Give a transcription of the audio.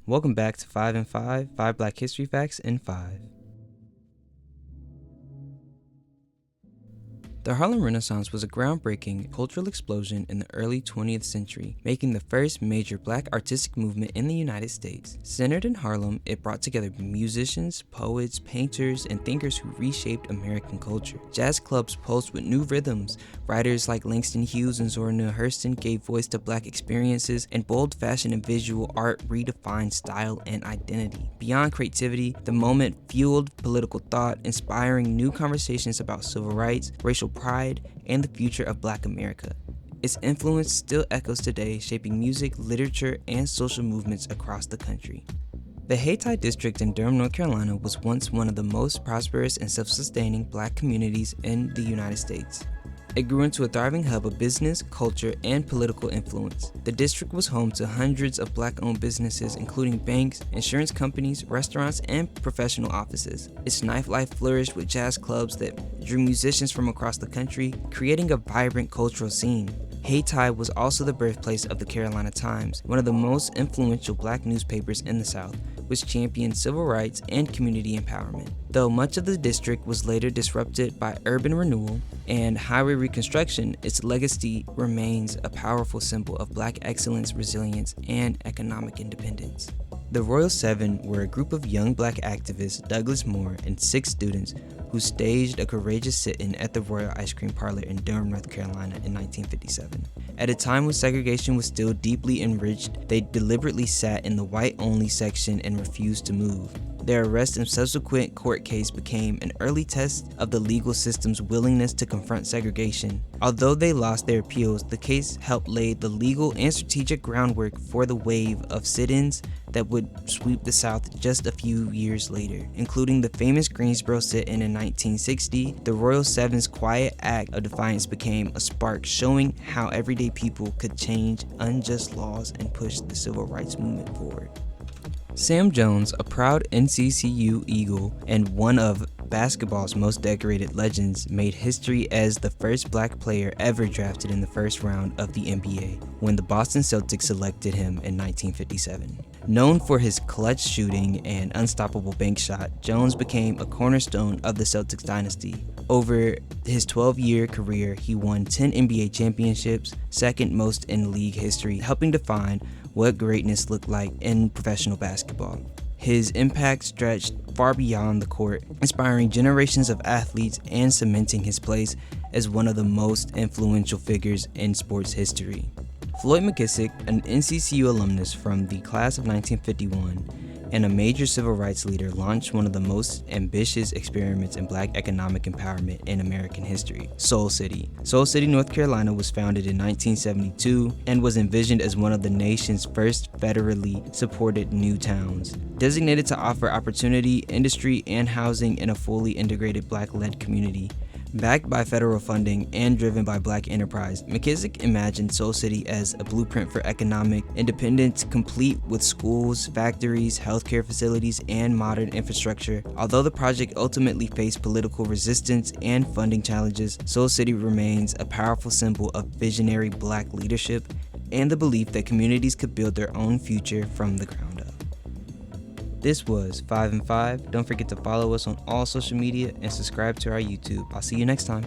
Welcome back to 5 and 5, 5 Black History Facts in 5. The Harlem Renaissance was a groundbreaking cultural explosion in the early 20th century, making the first major black artistic movement in the United States. Centered in Harlem, it brought together musicians, poets, painters, and thinkers who reshaped American culture. Jazz clubs pulsed with new rhythms. Writers like Langston Hughes and Zora Neale Hurston gave voice to black experiences, and bold fashion and visual art redefined style and identity. Beyond creativity, the moment fueled political thought, inspiring new conversations about civil rights, racial pride, and the future of Black America. Its influence still echoes today, shaping music, literature, and social movements across the country. The Hayti district in Durham, North Carolina was once one of the most prosperous and self-sustaining black communities in the United States. It grew into a thriving hub of business, culture, and political influence. The district was home to hundreds of black-owned businesses, including banks, insurance companies, restaurants, and professional offices. Its nightlife flourished with jazz clubs that drew musicians from across the country, creating a vibrant cultural scene. Hayti was also the birthplace of the Carolina Times, one of the most influential black newspapers in the South, which championed civil rights and community empowerment. Though much of the district was later disrupted by urban renewal and highway reconstruction, its legacy remains a powerful symbol of black excellence, resilience, and economic independence. The Royal Seven were a group of young black activists, Douglas Moore, and 6 students who staged a courageous sit-in at the Royal Ice Cream Parlor in Durham, North Carolina in 1957. At a time when segregation was still deeply enriched, they deliberately sat in the white-only section and refused to move. Their arrest and subsequent court case became an early test of the legal system's willingness to confront segregation. Although they lost their appeals, the case helped lay the legal and strategic groundwork for the wave of sit-ins that would sweep the South just a few years later, including the famous Greensboro sit-in in 1960. The Royal Seven's quiet act of defiance became a spark showing how everyday people could change unjust laws and push the civil rights movement forward. Sam Jones, a proud NCCU Eagle and one of basketball's most decorated legends, made history as the first black player ever drafted in the first round of the NBA when the Boston Celtics selected him in 1957. Known for his clutch shooting and unstoppable bank shot, Jones became a cornerstone of the Celtics dynasty. Over his 12-year career, he won 10 NBA championships, second most in league history, helping define what greatness looked like in professional basketball. His impact stretched far beyond the court, inspiring generations of athletes and cementing his place as one of the most influential figures in sports history. Floyd McKissick, an NCCU alumnus from the class of 1951 and a major civil rights leader, launched one of the most ambitious experiments in black economic empowerment in American history, Soul City. Soul City, North Carolina was founded in 1972 and was envisioned as one of the nation's first federally supported new towns. Designated to offer opportunity, industry, and housing in a fully integrated black-led community. Backed by federal funding and driven by black enterprise, McKissick imagined Soul City as a blueprint for economic independence, complete with schools, factories, healthcare facilities, and modern infrastructure. Although the project ultimately faced political resistance and funding challenges, Soul City remains a powerful symbol of visionary black leadership and the belief that communities could build their own future from the ground up. This was 5 and 5. Don't forget to follow us on all social media and subscribe to our YouTube. I'll see you next time.